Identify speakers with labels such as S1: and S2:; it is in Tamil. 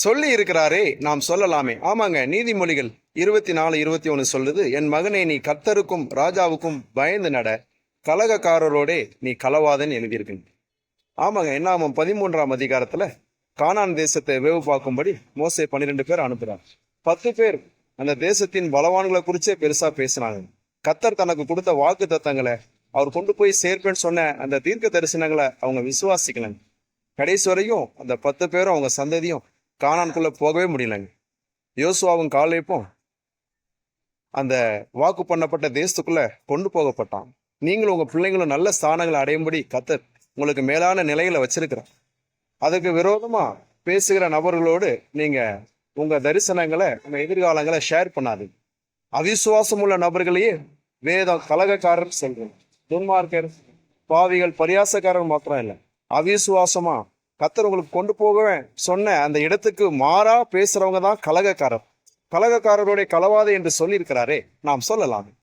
S1: சொல்லி இருக்கிறாரே, நாம் சொல்லலாமே. ஆமாங்க, நீதிமொழிகள் 24:21 சொல்லுது, என் மகனே, நீ கர்த்தருக்கும் ராஜாவுக்கும் பயந்து நட, கலகக்காரரோடே நீ கலவாதன்னு எழுதியிருக்கு. ஆமாங்க, என்னாமம் 13ஆம் அதிகாரத்துல கானான் தேசத்தை வேவு பார்க்கும்படி மோசே 12 பேர் அனுப்புறார். 10 பேர் அந்த தேசத்தின் பலவான்களை குறிச்சே பெருசா பேசினாங்க. கர்த்தர் தனக்கு கொடுத்த வாக்கு தத்தங்களை அவர் கொண்டு போய் சேர்ப்பேன்னு சொன்ன அந்த தீர்க்க தரிசனங்களை அவங்க விசுவாசிக்கலங்க. கடைசி வரையும் அந்த 10 பேரும் அவங்க சந்ததியும் கானான்குள்ள போகவே முடியலங்க. யோசுவாவும் காலேப்பும் அந்த வாக்கு பண்ணப்பட்ட தேசத்துக்குள்ள கொண்டு போகப்பட்டான். நீங்களும் உங்க பிள்ளைங்களும் நல்ல ஸ்தானங்களை அடையும்படி கர்த்தர் உங்களுக்கு மேலான நிலைகளை வச்சிருக்கிறார். அதுக்கு விரோதமா பேசுகிற நபர்களோடு நீங்க உங்க தரிசனங்களை, உங்க எதிர்காலங்களை ஷேர் பண்ணாதீங்க. அவிசுவாசம் உள்ள நபர்களையே வேதம் கலகக்காரர் சொல்றோம். துன்மார்க்கர், பாவிகள், பரியாசக்காரர் மாத்திரம் இல்லை, அவிசுவாசமா கர்த்தர் உங்களுக்கு கொண்டு போகவே சொன்ன அந்த இடத்துக்கு மாறா பேசுறவங்க தான் கலகக்காரர். கலகக்காரருடைய கலவாதை என்று சொல்லியிருக்கிறாரே, நாம் சொல்லலாம்.